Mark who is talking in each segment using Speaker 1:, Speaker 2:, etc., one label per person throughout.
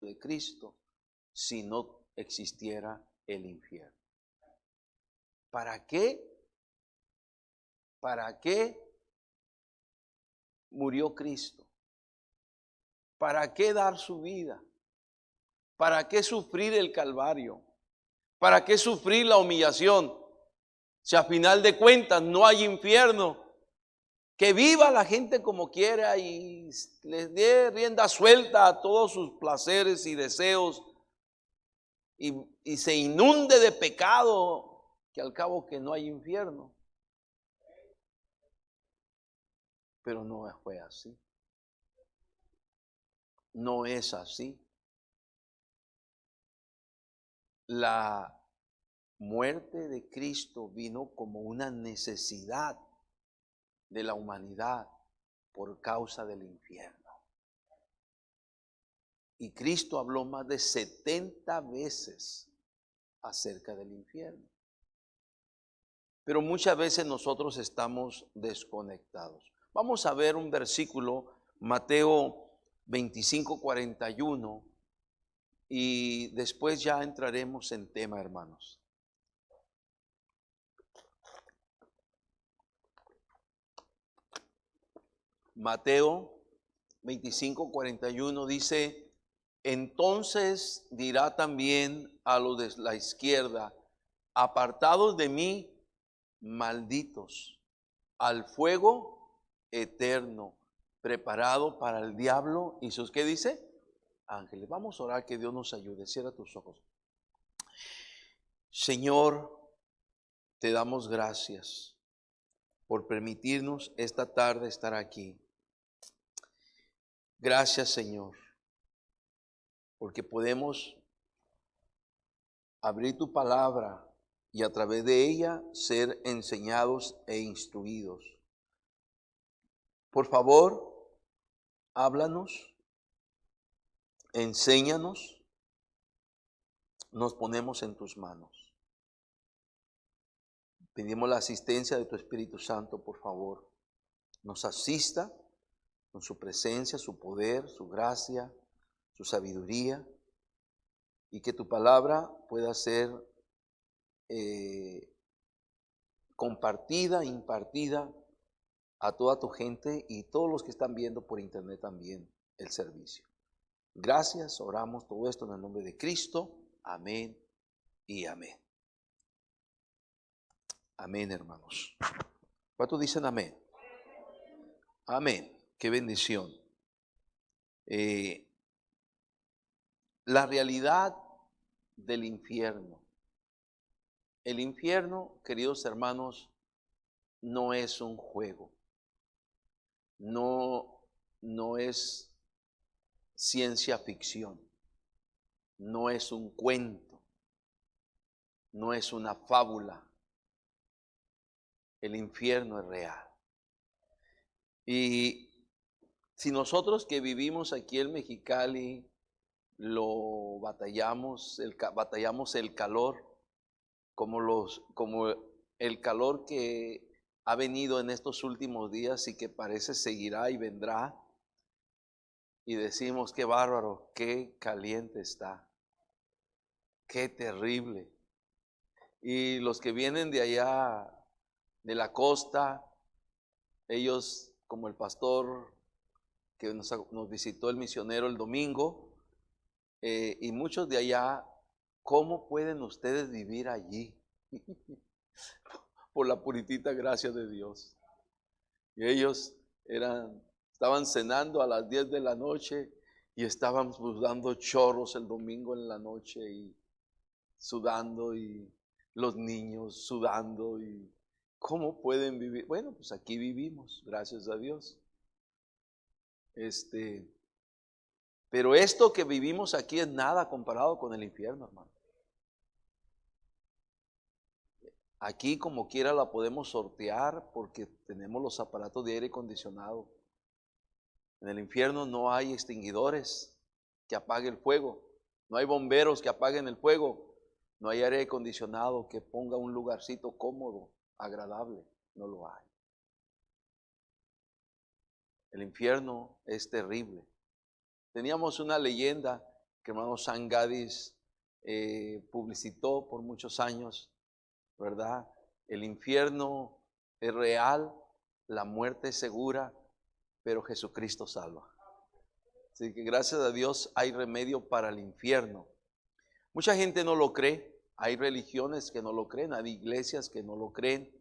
Speaker 1: de Cristo si no existiera el infierno. ¿Para qué? ¿Para qué murió Cristo? ¿Para qué dar su vida? ¿Para qué sufrir el Calvario? ¿Para qué sufrir la humillación? Si a final de cuentas no hay infierno, que viva la gente como quiera y les dé rienda suelta a todos sus placeres y deseos y se inunde de pecado, que al cabo que no hay infierno. Pero no fue así. No es así. La muerte de Cristo vino como una necesidad de la humanidad por causa del infierno. Y Cristo habló más de 70 veces acerca del infierno. Pero muchas veces nosotros estamos desconectados. Vamos a ver un versículo, Mateo 25:41, y después ya entraremos en tema, hermanos. Mateo 25:41 dice: entonces dirá también a los de la izquierda, apartados de mí, malditos, al fuego eterno, preparado para el diablo y sus, ¿qué dice? Ángeles. Vamos a orar, que Dios nos ayude. Cierra tus ojos. Señor, te damos gracias por permitirnos esta tarde estar aquí. Gracias, Señor, porque podemos abrir tu palabra y a través de ella ser enseñados e instruidos. Por favor, háblanos, enséñanos, nos ponemos en tus manos. Pedimos la asistencia de tu Espíritu Santo, por favor, nos asista con su presencia, su poder, su gracia, su sabiduría, y que tu palabra pueda ser compartida, impartida a toda tu gente y todos los que están viendo por internet también el servicio. Gracias, oramos todo esto en el nombre de Cristo. Amén y amén. Amén, hermanos. ¿Cuántos dicen amén? Amén. Qué bendición. La realidad del infierno. El infierno, queridos hermanos, no es un juego. No es ciencia ficción. No es un cuento. No es una fábula. El infierno es real. Y si nosotros que vivimos aquí en Mexicali lo batallamos el calor, como el calor que ha venido en estos últimos días y que parece seguirá y vendrá, y decimos: qué bárbaro, qué caliente está, qué terrible. Y los que vienen de allá, de la costa, ellos, como el pastor que nos visitó, el misionero, el domingo, y muchos de allá, ¿cómo pueden ustedes vivir allí? Por la puritita gracia de Dios. Y ellos estaban cenando a las 10 de la noche y estaban dando chorros el domingo en la noche y sudando, y los niños sudando. Y ¿cómo pueden vivir? Bueno, pues aquí vivimos, gracias a Dios. Pero esto que vivimos aquí es nada comparado con el infierno, hermano. Aquí como quiera la podemos sortear porque tenemos los aparatos de aire acondicionado. En el infierno no hay extinguidores que apaguen el fuego, no hay bomberos que apaguen el fuego, no hay aire acondicionado que ponga un lugarcito cómodo, agradable, no lo hay. El infierno es terrible. Teníamos una leyenda que el hermano San Gadis publicitó por muchos años, ¿verdad? El infierno es real, la muerte es segura, pero Jesucristo salva. Así que gracias a Dios hay remedio para el infierno. Mucha gente no lo cree, hay religiones que no lo creen, hay iglesias que no lo creen.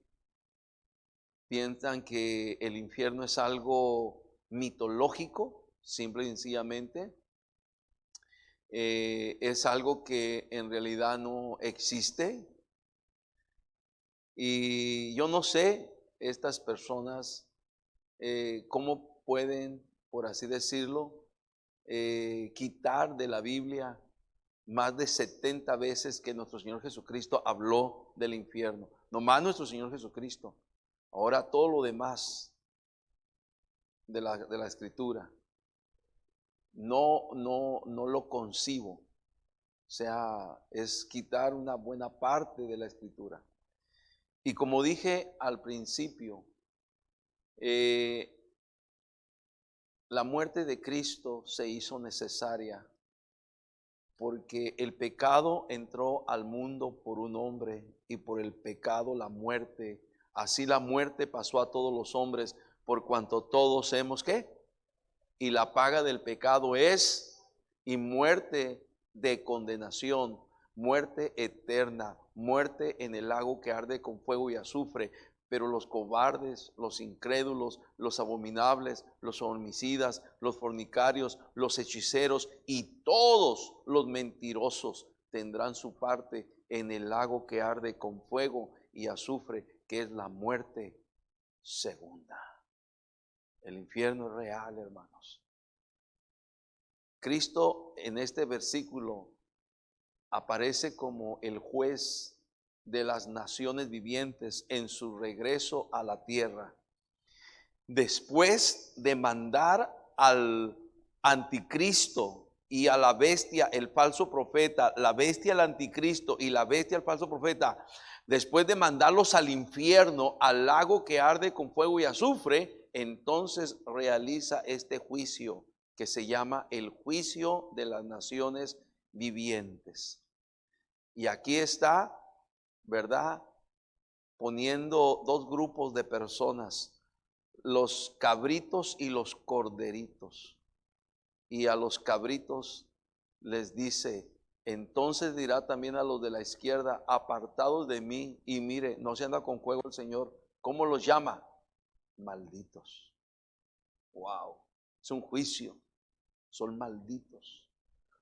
Speaker 1: Piensan que el infierno es algo mitológico, simple y sencillamente. Es algo que en realidad no existe. Y yo no sé, estas personas, cómo pueden, por así decirlo, quitar de la Biblia más de 70 veces que nuestro Señor Jesucristo habló del infierno. Nomás nuestro Señor Jesucristo. Ahora todo lo demás de la Escritura no lo concibo. O sea, es quitar una buena parte de la Escritura. Y como dije al principio, la muerte de Cristo se hizo necesaria porque el pecado entró al mundo por un hombre y por el pecado la muerte. Así la muerte pasó a todos los hombres por cuanto todos hemos ¿qué? Y la paga del pecado es y muerte de condenación, muerte eterna, muerte en el lago que arde con fuego y azufre. Pero los cobardes, los incrédulos, los abominables, los homicidas, los fornicarios, los hechiceros y todos los mentirosos tendrán su parte en el lago que arde con fuego y azufre, que es la muerte segunda. El infierno es real, hermanos. Cristo en este versículo aparece como el juez de las naciones vivientes en su regreso a la tierra. Después de mandar al anticristo y a la bestia, el falso profeta, la bestia, el anticristo y la bestia, el falso profeta, después de mandarlos al infierno, al lago que arde con fuego y azufre, entonces realiza este juicio que se llama el juicio de las naciones vivientes. Y aquí está, ¿verdad? Poniendo dos grupos de personas, los cabritos y los corderitos. Y a los cabritos les dice, entonces dirá también a los de la izquierda, apartados de mí, y mire, no se anda con juego el Señor. ¿Cómo los llama? Malditos. Wow, es un juicio. Son malditos.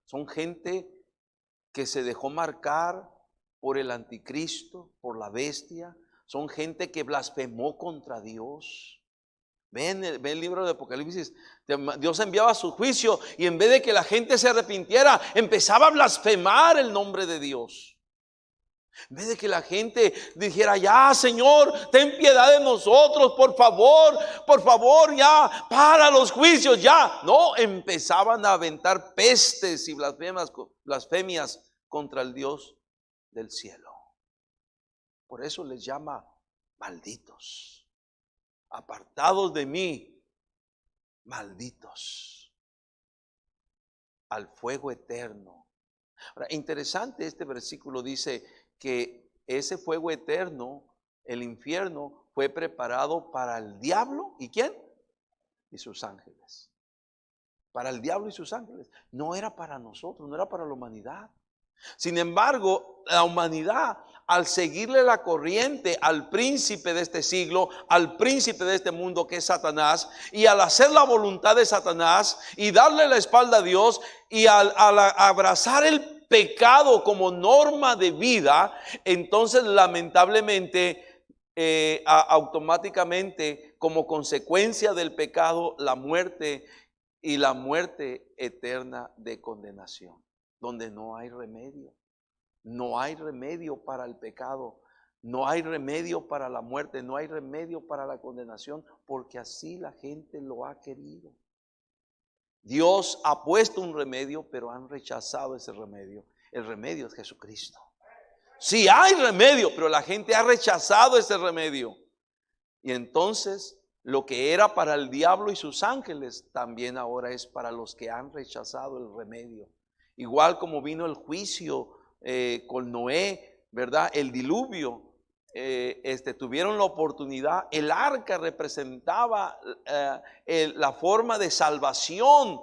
Speaker 1: Son gente que se dejó marcar por el anticristo, por la bestia. Son gente que blasfemó contra Dios. Ven el libro de Apocalipsis. Dios enviaba su juicio y en vez de que la gente se arrepintiera, empezaba a blasfemar el nombre de Dios. En vez de que la gente dijera, ya Señor, ten piedad de nosotros, por favor, ya, para los juicios, ya. No, empezaban a aventar pestes y blasfemias contra el Dios del cielo. Por eso les llama malditos, apartados de mí, malditos, al fuego eterno. Ahora, interesante, este versículo dice que ese fuego eterno, el infierno, fue preparado para el diablo. ¿Y quién? Y sus ángeles. Para el diablo y sus ángeles. No era para nosotros, no era para la humanidad. Sin embargo, la humanidad, al seguirle la corriente al príncipe de este siglo, al príncipe de este mundo que es Satanás, y al hacer la voluntad de Satanás y darle la espalda a Dios, y al abrazar el pecado como norma de vida, entonces lamentablemente, automáticamente, como consecuencia del pecado, la muerte, y la muerte eterna de condenación, donde no hay remedio. No hay remedio para el pecado, no hay remedio para la muerte, no hay remedio para la condenación, porque así la gente lo ha querido. Dios ha puesto un remedio, pero han rechazado ese remedio. El remedio es Jesucristo. Sí hay remedio, pero la gente ha rechazado ese remedio. Y entonces lo que era para el diablo y sus ángeles, también ahora es para los que han rechazado el remedio. igual como vino el juicio con Noé, ¿verdad? El diluvio. Tuvieron la oportunidad. El arca representaba la forma de salvación,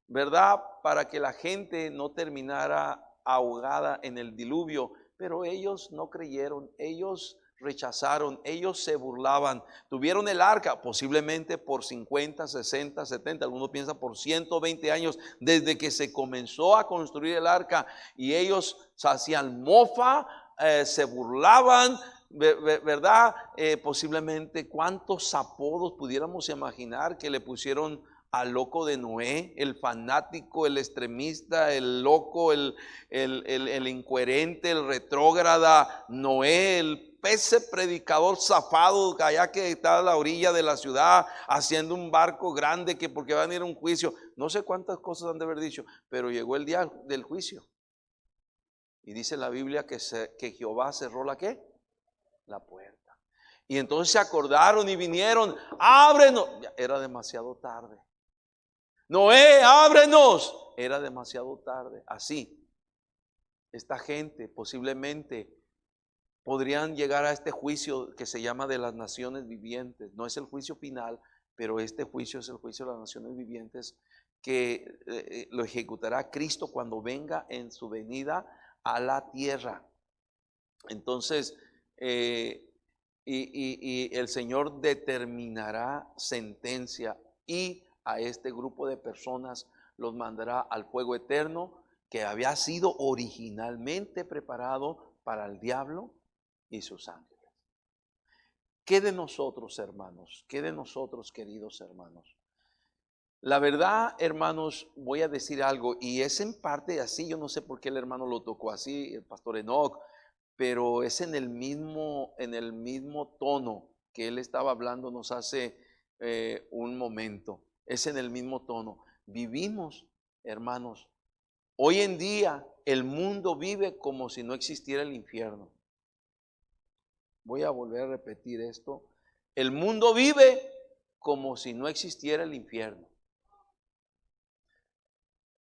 Speaker 1: ¿verdad? Para que la gente no terminara ahogada en el diluvio. Pero ellos no creyeron, ellos rechazaron, ellos se burlaban. Tuvieron el arca posiblemente por 50, 60, 70, algunos piensan por 120 años desde que se comenzó a construir el arca, y ellos se hacían mofa, se burlaban, ¿verdad? Posiblemente cuántos apodos pudiéramos imaginar que le pusieron al loco de Noé, el fanático, el extremista, el loco, el incoherente, el retrógrada Noé, el ese predicador zafado allá que está a la orilla de la ciudad haciendo un barco grande que porque va a venir un juicio. No sé cuántas cosas han de haber dicho, pero llegó el día del juicio. Y dice la Biblia que Jehová cerró ¿la qué? La puerta. Y entonces se acordaron y vinieron, ábrenos. Era demasiado tarde. Noé, ábrenos. Era demasiado tarde. Así, esta gente posiblemente podrían llegar a este juicio que se llama de las naciones vivientes. No es el juicio final, pero este juicio es el juicio de las naciones vivientes que lo ejecutará Cristo cuando venga en su venida a la tierra. Entonces, y el Señor determinará sentencia, y a este grupo de personas los mandará al fuego eterno que había sido originalmente preparado para el diablo y sus ángeles. ¿Qué de nosotros, hermanos? ¿Qué de nosotros, queridos hermanos? La verdad, hermanos, voy a decir algo, y es en parte así. Yo no sé por qué el hermano lo tocó así, el pastor Enoch, pero es en el mismo tono que él estaba hablándonos hace un momento. Es en el mismo tono. Vivimos, hermanos, hoy en día el mundo vive como si no existiera el infierno. Voy a volver a repetir esto. El mundo vive como si no existiera el infierno.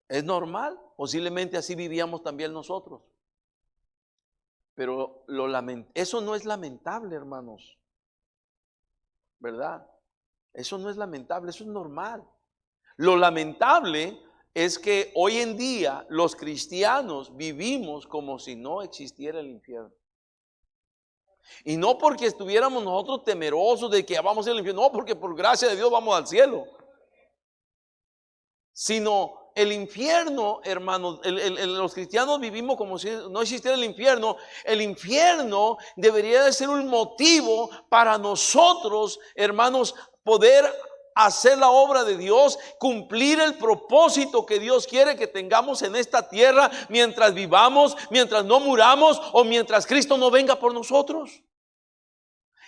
Speaker 1: Es normal, posiblemente así vivíamos también nosotros. Pero eso no es lamentable, hermanos, ¿verdad? Eso no es lamentable, eso es normal. Lo lamentable es que hoy en día los cristianos vivimos como si no existiera el infierno. Y no porque estuviéramos nosotros temerosos de que vamos al infierno, no, porque por gracia de Dios vamos al cielo. Sino el infierno, hermanos, los cristianos vivimos como si no existiera el infierno. El infierno debería de ser un motivo para nosotros, hermanos, poder hacer la obra de Dios, cumplir el propósito que Dios quiere que tengamos en esta tierra mientras vivamos, mientras no muramos o mientras Cristo no venga por nosotros.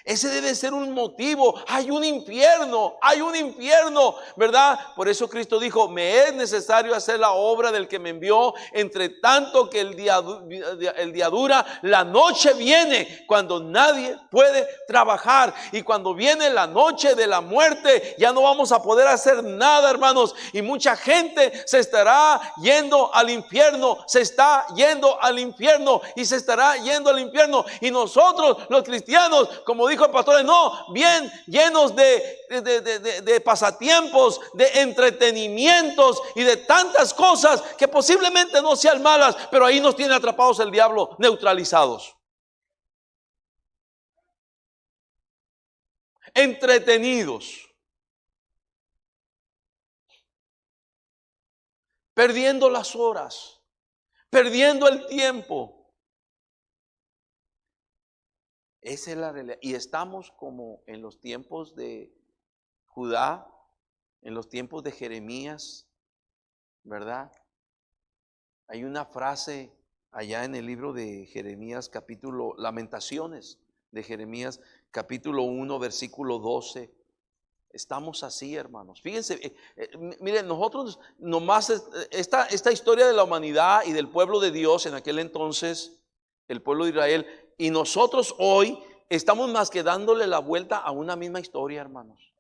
Speaker 1: Ese debe ser un motivo. Hay un infierno, ¿verdad? Por eso Cristo dijo: me es necesario hacer la obra del que me envió, entre tanto que el día dura, la noche viene cuando nadie puede trabajar. Y cuando viene la noche de la muerte, ya no vamos a poder hacer nada, hermanos. Y mucha gente se estará yendo al infierno, se está yendo al infierno y se estará yendo al infierno. Y nosotros, los cristianos, como dijo el pastor, no, bien llenos de pasatiempos, de entretenimientos y de tantas cosas que posiblemente no sean malas, pero ahí nos tiene atrapados el diablo, neutralizados, entretenidos, perdiendo las horas, perdiendo el tiempo. Esa es la realidad. Y estamos como en los tiempos de Judá, en los tiempos de Jeremías, ¿verdad? Hay una frase allá en el libro de Jeremías, Lamentaciones de Jeremías, capítulo 1, versículo 12. Estamos así, hermanos. Fíjense, miren, nosotros nomás esta historia de la humanidad y del pueblo de Dios en aquel entonces, el pueblo de Israel, y nosotros hoy estamos más que dándole la vuelta a una misma historia, hermanos.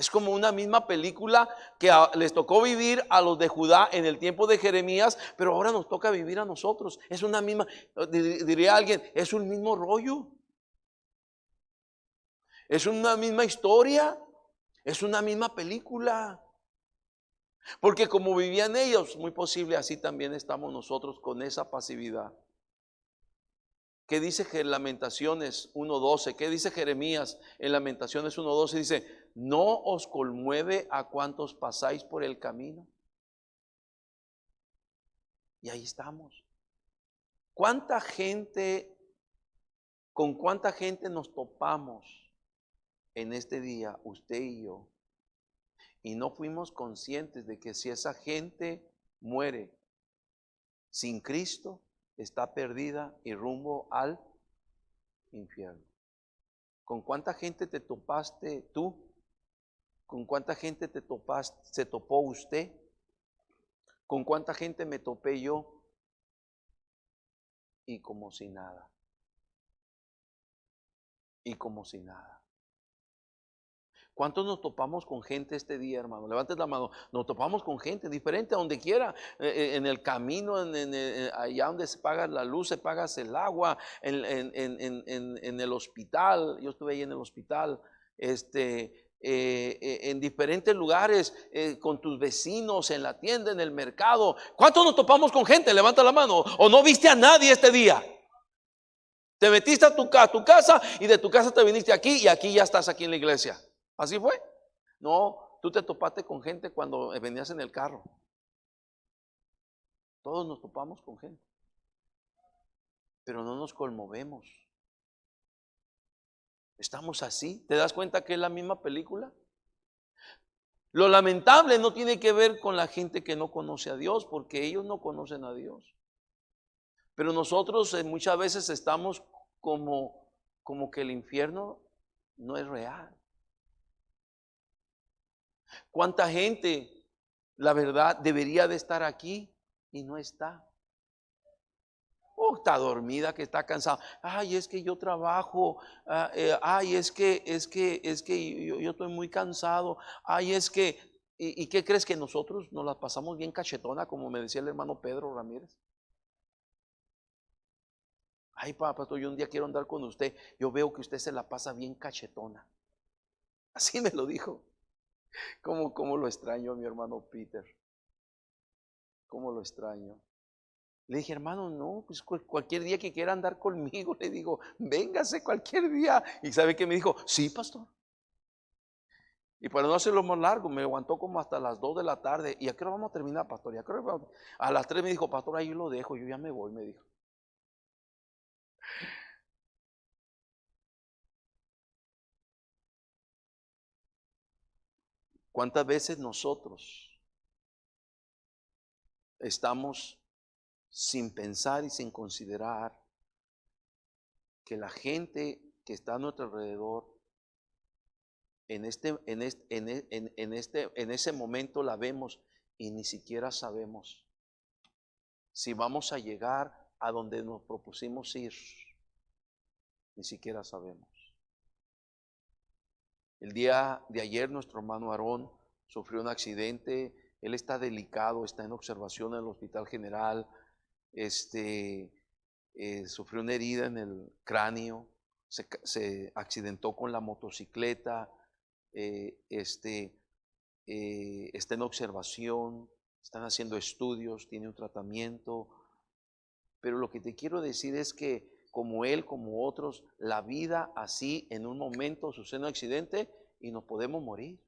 Speaker 1: Es como una misma película que les tocó vivir a los de Judá en el tiempo de Jeremías, pero ahora nos toca vivir a nosotros. Es una misma, diría alguien, es un mismo rollo. Es una misma historia. Es una misma película. Porque como vivían ellos, muy posible así también estamos nosotros con esa pasividad. ¿Qué dice Lamentaciones 1:12? ¿Qué dice Jeremías en Lamentaciones 1:12? Dice, ¿no os conmueve a cuantos pasáis por el camino? Y ahí estamos. ¿Cuánta gente, con cuánta gente nos topamos en este día, usted y yo? Y no fuimos conscientes de que si esa gente muere sin Cristo, está perdida y rumbo al infierno. ¿Con cuánta gente te topaste tú? ¿Con cuánta gente se topó usted? ¿Con cuánta gente me topé yo? Y como si nada. Y como si nada. ¿Cuántos nos topamos con gente este día, hermano? Levanten la mano. Nos topamos con gente diferente a donde quiera, en el camino, allá donde se paga la luz, se paga el agua, en el hospital. Yo estuve ahí en el hospital, en diferentes lugares, con tus vecinos, en la tienda, en el mercado. ¿Cuántos nos topamos con gente? Levanta la mano. ¿O no viste a nadie este día? Te metiste a tu casa y de tu casa te viniste aquí y aquí ya estás aquí en la iglesia. ¿Así fue? No, tú te topaste con gente cuando venías en el carro. Todos nos topamos con gente, pero no nos conmovemos. Estamos así. ¿Te das cuenta que es la misma película? Lo lamentable no tiene que ver con la gente que no conoce a Dios, porque ellos no conocen a Dios. Pero nosotros muchas veces estamos como que el infierno no es real. ¿Cuánta gente, la verdad, debería de estar aquí y no está? Oh, está dormida, que está cansada. Ay, es que yo trabajo. Ay, es que yo estoy muy cansado. Ay, es que, ¿y qué crees que nosotros nos la pasamos bien cachetona, como me decía el hermano Pedro Ramírez? Ay, pastor, yo un día quiero andar con usted. Yo veo que usted se la pasa bien cachetona. Así me lo dijo. ¿Cómo lo extraño a mi hermano Peter? ¿Cómo lo extraño? Le dije, hermano, no, pues cualquier día que quiera andar conmigo, le digo, véngase cualquier día. ¿Y sabe qué me dijo? Sí, pastor. Y para no hacerlo más largo, me aguantó como hasta las 2 de la tarde. ¿Y a qué hora vamos a terminar, pastor? A las 3 me dijo, pastor, ahí lo dejo, yo ya me voy, me dijo. ¿Cuántas veces nosotros estamos sin pensar y sin considerar que la gente que está a nuestro alrededor en ese momento la vemos y ni siquiera sabemos si vamos a llegar a donde nos propusimos ir? Ni siquiera sabemos. El día de ayer nuestro hermano Aarón sufrió un accidente. Él está delicado, está en observación en el Hospital General. Sufrió una herida en el cráneo, se accidentó con la motocicleta. Está en observación, están haciendo estudios, tiene un tratamiento. Pero lo que te quiero decir es que como él, como otros, la vida así en un momento sucede un accidente y nos podemos morir.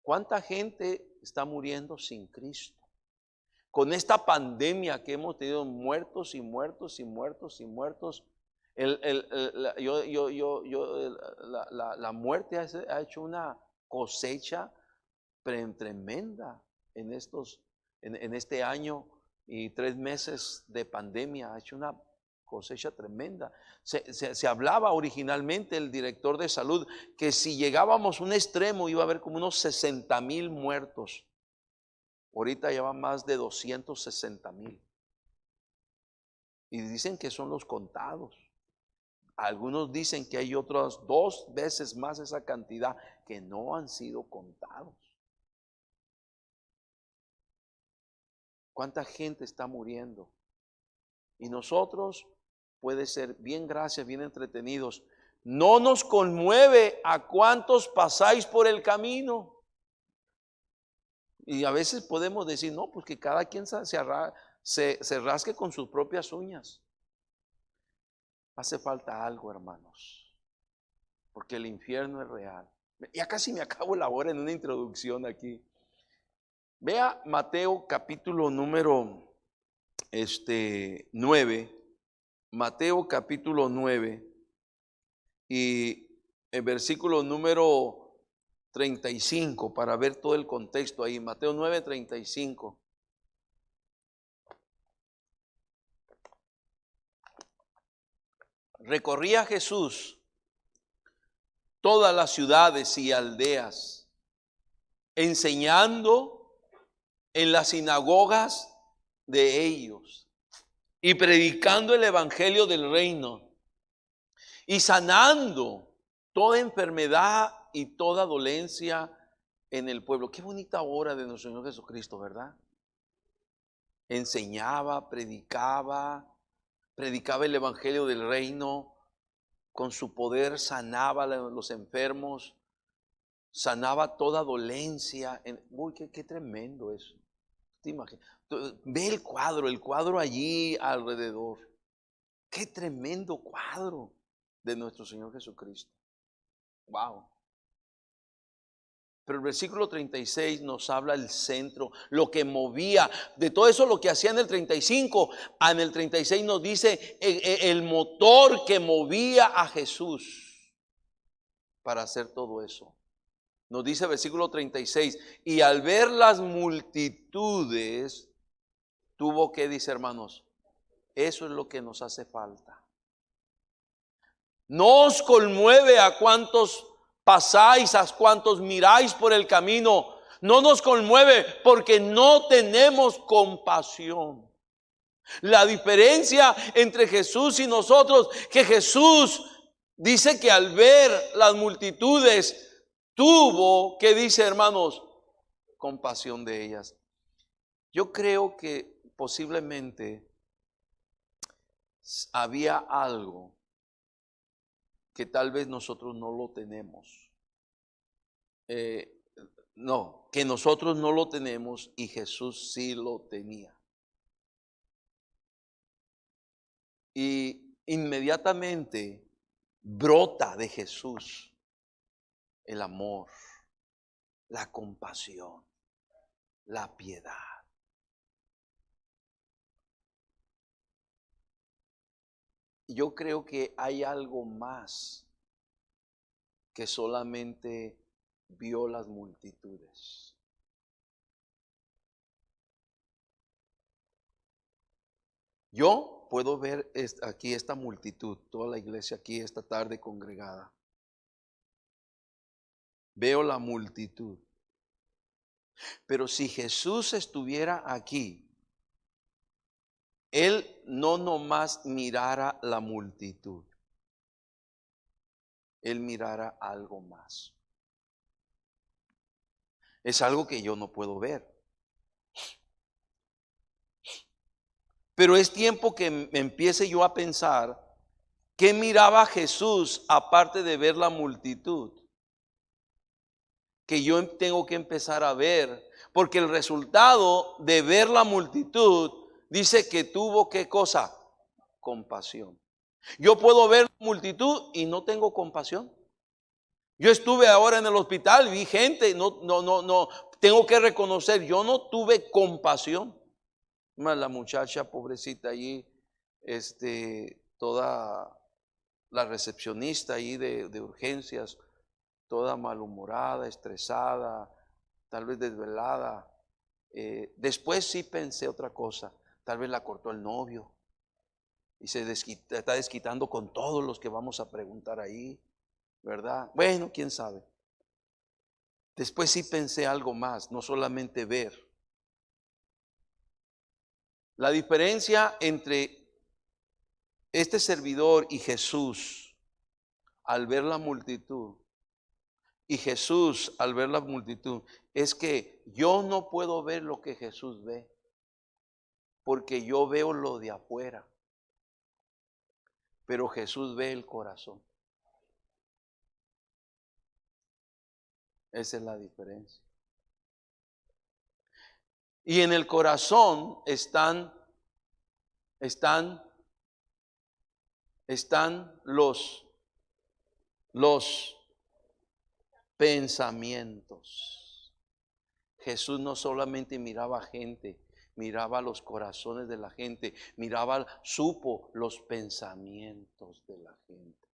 Speaker 1: ¿Cuánta gente está muriendo sin Cristo? Con esta pandemia que hemos tenido, muertos y muertos y muertos y muertos. La muerte ha hecho una cosecha tremenda en este año y 3 meses de pandemia. Ha hecho una cosecha tremenda. Se hablaba originalmente, el director de salud, que si llegábamos a un extremo iba a haber como unos 60,000 muertos. Ahorita ya van más de 260,000. Y dicen que son los contados. Algunos dicen que hay otras 2 veces más esa cantidad que no han sido contados. ¿Cuánta gente está muriendo? Y nosotros, puede ser bien gracias, bien entretenidos, no nos conmueve a cuántos pasáis por el camino. Y a veces podemos decir, no, pues que cada quien se rasque con sus propias uñas. Hace falta algo, hermanos, porque el infierno es real. Ya casi me acabo la hora en una introducción aquí. Vea Mateo capítulo número 9. Mateo capítulo 9 y el versículo número 35 para ver todo el contexto ahí. Mateo 9, 35. Recorría Jesús todas las ciudades y aldeas, enseñando en las sinagogas de ellos y predicando el evangelio del reino y sanando toda enfermedad y toda dolencia en el pueblo. Qué bonita obra de nuestro Señor Jesucristo, ¿verdad? Enseñaba, predicaba el evangelio del reino, con su poder sanaba a los enfermos, sanaba toda dolencia. Uy, qué tremendo eso. ¿Te imaginas? Ve el cuadro allí alrededor. Qué tremendo cuadro de nuestro Señor Jesucristo. Wow. Pero el versículo 36 nos habla el centro, lo que movía. De todo eso lo que hacía en el 35, en el 36 nos dice el motor que movía a Jesús para hacer todo eso. Nos dice el versículo 36, y al ver las multitudes, tuvo que, dice hermanos, eso es lo que nos hace falta. No os conmueve a cuantos pasáis, a cuantos miráis por el camino. No nos conmueve porque no tenemos compasión. La diferencia entre Jesús y nosotros, que Jesús dice que al ver las multitudes, tuvo, que dice hermanos, compasión de ellas. Yo creo que posiblemente había algo que tal vez nosotros no lo tenemos. No, que nosotros no lo tenemos y Jesús sí lo tenía. Y inmediatamente brota de Jesús el amor, la compasión, la piedad. Yo creo que hay algo más que solamente vio las multitudes. Yo puedo ver aquí esta multitud, toda la iglesia aquí esta tarde congregada. Veo la multitud. Pero si Jesús estuviera aquí, Él no nomás mirara la multitud, Él mirara algo más. Es algo que yo no puedo ver. Pero es tiempo que empiece yo a pensar, ¿qué miraba Jesús aparte de ver la multitud? Que yo tengo que empezar a ver, porque el resultado de ver la multitud dice que tuvo, ¿qué cosa? Compasión. Yo puedo ver la multitud y no tengo compasión. Yo estuve ahora en el hospital, vi gente, no, tengo que reconocer, yo no tuve compasión. La muchacha pobrecita allí, toda la recepcionista allí de urgencias, toda malhumorada, estresada, tal vez desvelada. Después sí pensé otra cosa, tal vez la cortó el novio y está desquitando con todos los que vamos a preguntar ahí, ¿verdad? Bueno, quién sabe. Después sí pensé algo más, no solamente ver. La diferencia entre este servidor y Jesús al ver la multitud, y Jesús al ver la multitud, es que yo no puedo ver lo que Jesús ve, porque yo veo lo de afuera, pero Jesús ve el corazón. Esa es la diferencia. Y en el corazón están los pensamientos. Jesús no solamente miraba gente, miraba los corazones de la gente, supo los pensamientos de la gente.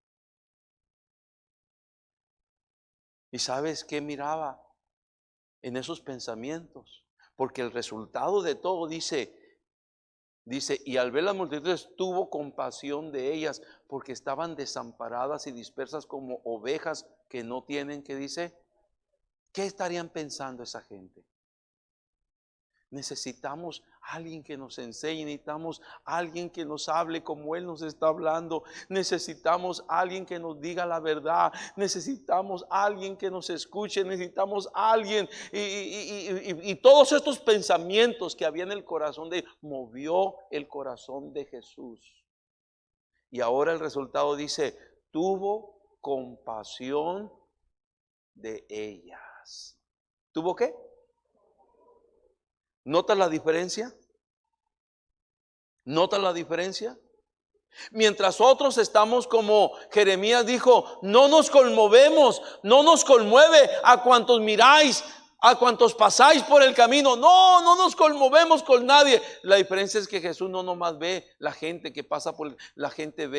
Speaker 1: ¿Y sabes qué miraba en esos pensamientos? Porque el resultado de todo dice, y al ver las multitudes tuvo compasión de ellas, porque estaban desamparadas y dispersas como ovejas que no tienen, ¿qué dice? ¿Qué estarían pensando esa gente? Necesitamos alguien que nos enseñe, necesitamos alguien que nos hable como Él nos está hablando, necesitamos alguien que nos diga la verdad, necesitamos alguien que nos escuche, necesitamos alguien, y todos estos pensamientos que había en el corazón de él, movió el corazón de Jesús. Y ahora el resultado dice, tuvo compasión de ellas. ¿Tuvo qué? ¿Notas la diferencia? ¿Notas la diferencia? Mientras otros estamos como Jeremías dijo, no nos conmovemos, no nos conmueve a cuantos miráis, a cuantos pasáis por el camino. No nos conmovemos con nadie. La diferencia es que Jesús no nomás ve la gente que pasa por la gente,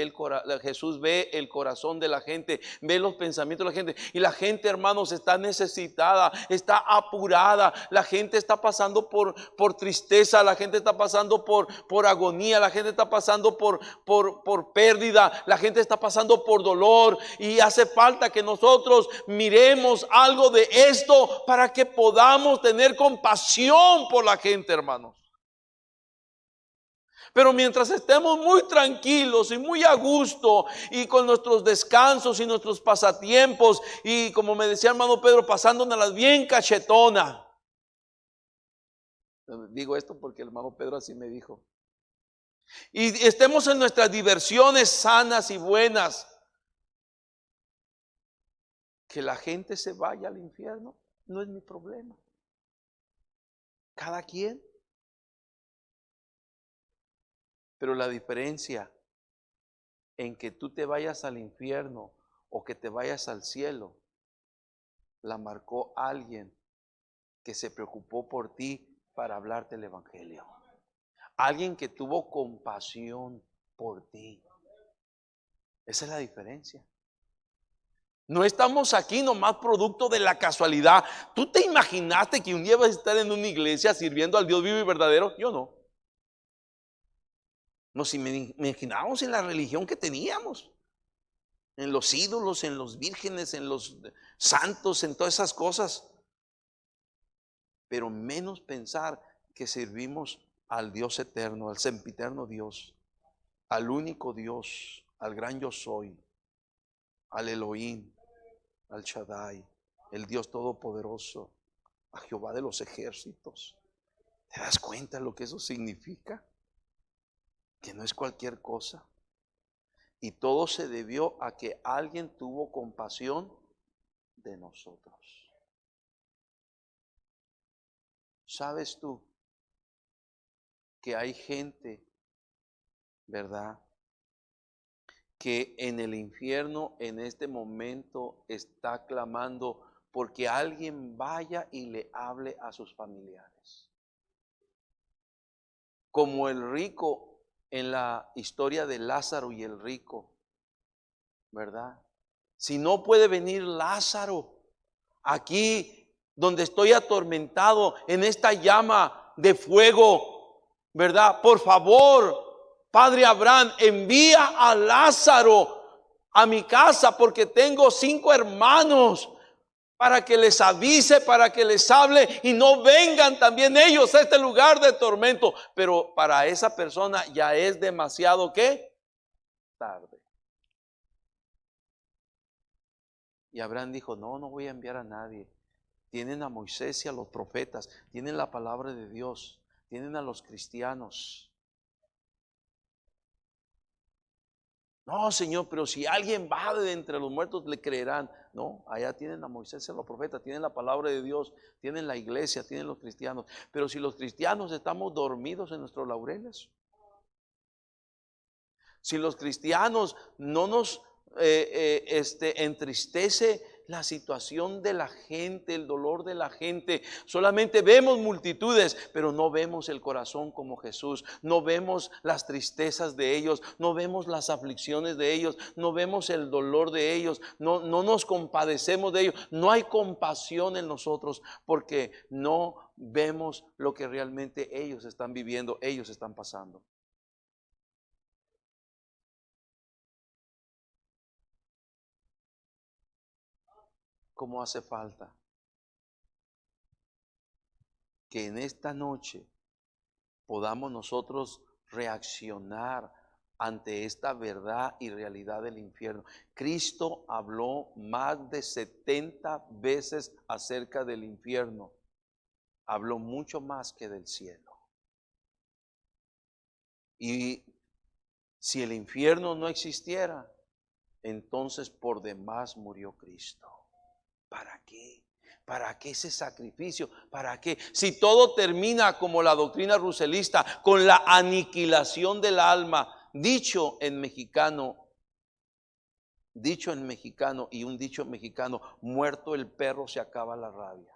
Speaker 1: Jesús ve el corazón de la gente, ve los pensamientos de la gente. Y la gente, hermanos, está necesitada, está apurada. La gente está pasando por tristeza, la gente está pasando por agonía, la gente está pasando por pérdida, la gente está pasando por dolor. Y hace falta que nosotros miremos algo de esto para que podamos tener compasión por la gente, hermanos. Pero mientras estemos muy tranquilos y muy a gusto y con nuestros descansos y nuestros pasatiempos, y como me decía hermano Pedro, pasándonos bien cachetona. Digo esto porque el hermano Pedro así me dijo. Y estemos en nuestras diversiones sanas y buenas. Que la gente se vaya al infierno no es mi problema. Cada quien. Pero la diferencia en que tú te vayas al infierno o que te vayas al cielo, la marcó alguien que se preocupó por ti para hablarte el evangelio. Alguien que tuvo compasión por ti. Esa es la diferencia. No estamos aquí nomás producto de la casualidad. ¿Tú te imaginaste que un día vas a estar en una iglesia sirviendo al Dios vivo y verdadero? Yo no. Nos imaginábamos en la religión que teníamos, en los ídolos, en los vírgenes, en los santos, en todas esas cosas. Pero menos pensar que servimos al Dios eterno, al sempiterno Dios, al único Dios, al gran yo soy, al Elohim, al Shaddai, el Dios todopoderoso, a Jehová de los ejércitos. ¿Te das cuenta lo que eso significa? Que no es cualquier cosa. Y todo se debió a que alguien tuvo compasión de nosotros. ¿Sabes tú que hay gente, verdad, que en el infierno en este momento está clamando porque alguien vaya y le hable a sus familiares? Como el rico en la historia de Lázaro y el rico, ¿verdad? Si no puede venir Lázaro aquí donde estoy atormentado en esta llama de fuego, ¿verdad? Por favor, Padre Abraham, envía a Lázaro a mi casa porque tengo 5 hermanos, para que les avise, para que les hable y no vengan también ellos a este lugar de tormento. Pero para esa persona ya es demasiado, ¿qué? Tarde. Y Abraham dijo, no, no voy a enviar a nadie. Tienen a Moisés y a los profetas, tienen la palabra de Dios, tienen a los cristianos. No, Señor, pero si alguien va de entre los muertos, le creerán. No, allá tienen a Moisés y a los profetas, tienen la palabra de Dios, tienen la iglesia, tienen los cristianos. Pero si los cristianos estamos dormidos en nuestros laureles, si los cristianos no nos entristece la situación de la gente, el dolor de la gente, solamente vemos multitudes, pero no vemos el corazón como Jesús, no vemos las tristezas de ellos, no vemos las aflicciones de ellos, no vemos el dolor de ellos, no nos compadecemos de ellos, no hay compasión en nosotros, porque no vemos lo que realmente ellos están viviendo, ellos están pasando. Como hace falta que en esta noche podamos nosotros reaccionar ante esta verdad y realidad del infierno. Cristo habló más de 70 veces acerca del infierno. Habló mucho más que del cielo. Y si el infierno no existiera, entonces por demás murió Cristo. ¿Para qué? ¿Para qué ese sacrificio? ¿Para qué? Si todo termina como la doctrina ruselista, con la aniquilación del alma, dicho en mexicano y un dicho mexicano, muerto el perro se acaba la rabia.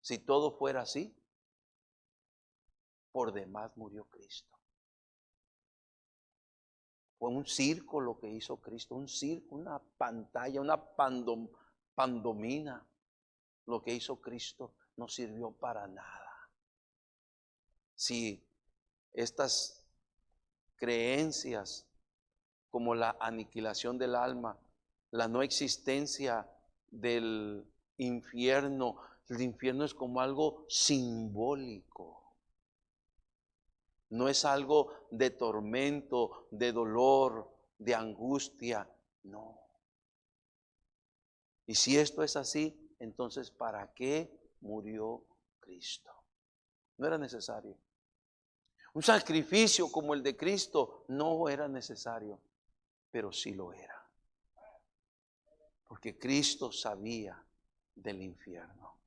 Speaker 1: Si todo fuera así, por demás murió Cristo. Fue un circo lo que hizo Cristo, un circo, una pantalla, una pandomina. Lo que hizo Cristo no sirvió para nada. Si estas creencias como la aniquilación del alma, la no existencia del infierno, el infierno es como algo simbólico. No es algo de tormento, de dolor, de angustia, no. Y si esto es así, entonces ¿para qué murió Cristo? No era necesario. Un sacrificio como el de Cristo no era necesario, pero sí lo era. Porque Cristo sabía del infierno.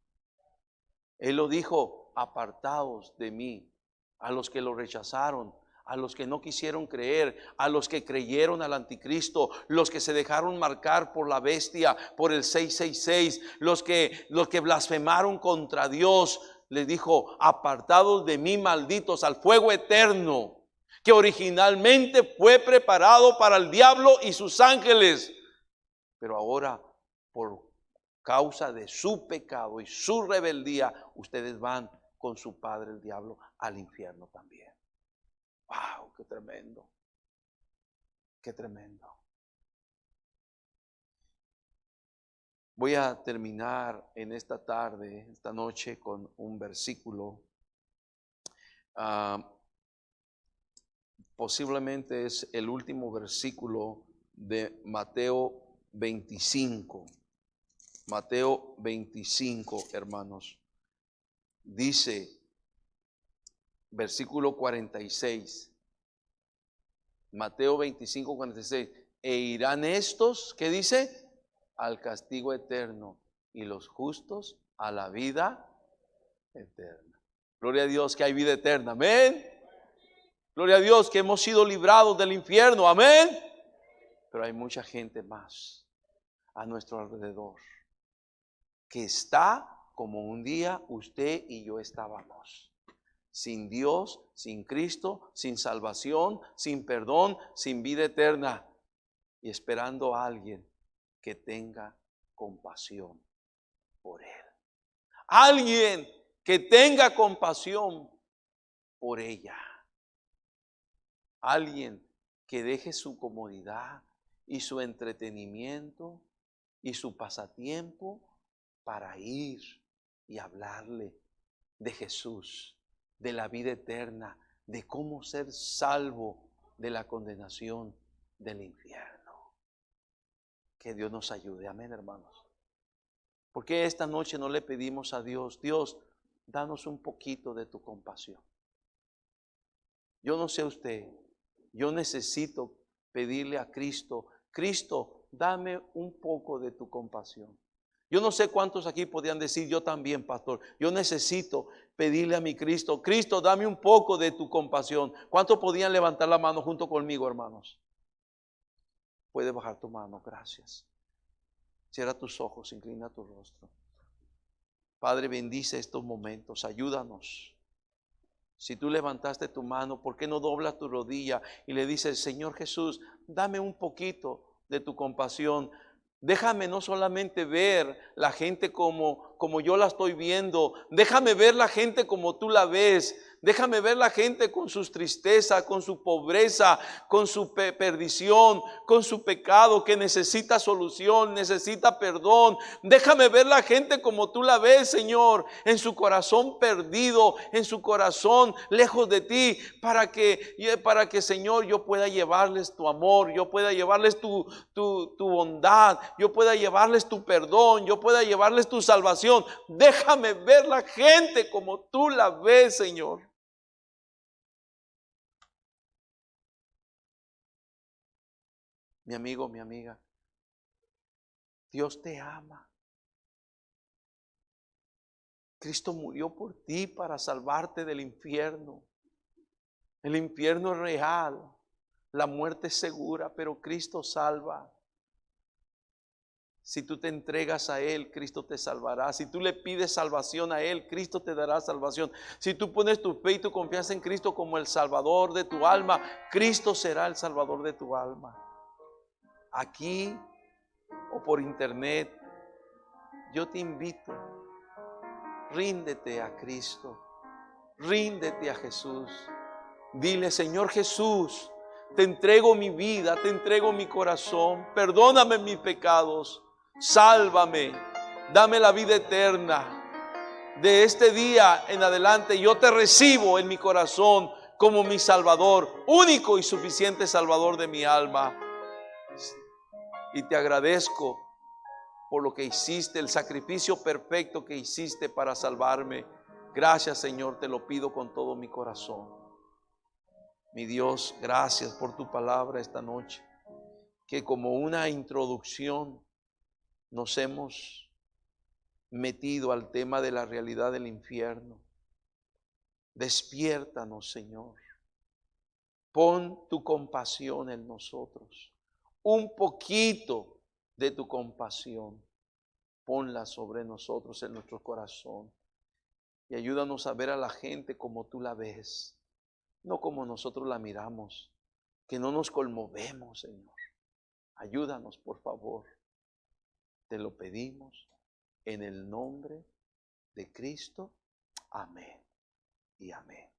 Speaker 1: Él lo dijo, apartaos de mí, a los que lo rechazaron, a los que no quisieron creer, a los que creyeron al anticristo, los que se dejaron marcar por la bestia, por el 666, los que blasfemaron contra Dios. Les dijo, apartados de mí, malditos, al fuego eterno, que originalmente fue preparado para el diablo y sus ángeles, pero ahora por causa de su pecado y su rebeldía, ustedes van con su padre el diablo al infierno también. ¡Wow! ¡Qué tremendo! ¡Qué tremendo! Voy a terminar en esta tarde, esta noche, con un versículo. Posiblemente es el último versículo de Mateo 25. Mateo 25, hermanos. Dice, versículo 46. Mateo 25, 46. E irán estos, ¿qué dice? Al castigo eterno, y los justos a la vida eterna. Gloria a Dios que hay vida eterna. Amén. Gloria a Dios que hemos sido librados del infierno. Amén. Pero hay mucha gente más a nuestro alrededor que está como un día usted y yo estábamos. Sin Dios, sin Cristo, sin salvación, sin perdón, sin vida eterna. Y esperando a alguien que tenga compasión por él. Alguien que tenga compasión por ella. Alguien que deje su comodidad y su entretenimiento y su pasatiempo para ir y hablarle de Jesús, de la vida eterna, de cómo ser salvo de la condenación del infierno. Que Dios nos ayude. Amén, hermanos. ¿Por qué esta noche no le pedimos a Dios, Dios, danos un poquito de tu compasión? Yo no sé usted, yo necesito pedirle a Cristo, Cristo, dame un poco de tu compasión. Yo no sé cuántos aquí podrían decir, yo también, pastor, yo necesito pedirle a mi Cristo, Cristo, dame un poco de tu compasión. ¿Cuántos podían levantar la mano junto conmigo, hermanos? Puede bajar tu mano, gracias. Cierra tus ojos, inclina tu rostro. Padre, bendice estos momentos, ayúdanos. Si tú levantaste tu mano, ¿por qué no doblas tu rodilla y le dices, Señor Jesús, dame un poquito de tu compasión? Déjame no solamente ver la gente como yo la estoy viendo, déjame ver la gente como tú la ves. Déjame ver la gente con sus tristezas, con su pobreza, con su perdición, con su pecado que necesita solución, necesita perdón. Déjame ver la gente como tú la ves, Señor, en su corazón perdido, en su corazón lejos de ti, para que, Señor, yo pueda llevarles tu amor, yo pueda llevarles tu bondad, yo pueda llevarles tu perdón, yo pueda llevarles tu salvación. Déjame ver la gente como tú la ves, Señor. Mi amigo, mi amiga, Dios te ama. Cristo murió por ti para salvarte del infierno. El infierno es real, la muerte es segura, pero Cristo salva. Si tú te entregas a Él, Cristo te salvará. Si tú le pides salvación a Él, Cristo te dará salvación. Si tú pones tu fe y tu confianza en Cristo como el Salvador de tu alma, Cristo será el Salvador de tu alma. Aquí o por internet, yo te invito, ríndete a Cristo, ríndete a Jesús. Dile, Señor Jesús, te entrego mi vida, te entrego mi corazón, perdóname mis pecados, sálvame, dame la vida eterna. De este día en adelante yo te recibo en mi corazón como mi Salvador, único y suficiente Salvador de mi alma. Y te agradezco por lo que hiciste, el sacrificio perfecto que hiciste para salvarme. Gracias, Señor, te lo pido con todo mi corazón. Mi Dios, gracias por tu palabra esta noche, que como una introducción nos hemos metido al tema de la realidad del infierno. Despiértanos, Señor. Pon tu compasión en nosotros. Un poquito de tu compasión, ponla sobre nosotros, en nuestro corazón. Y ayúdanos a ver a la gente como tú la ves, no como nosotros la miramos. Que no nos conmovemos, Señor. Ayúdanos, por favor. Te lo pedimos en el nombre de Cristo. Amén y amén.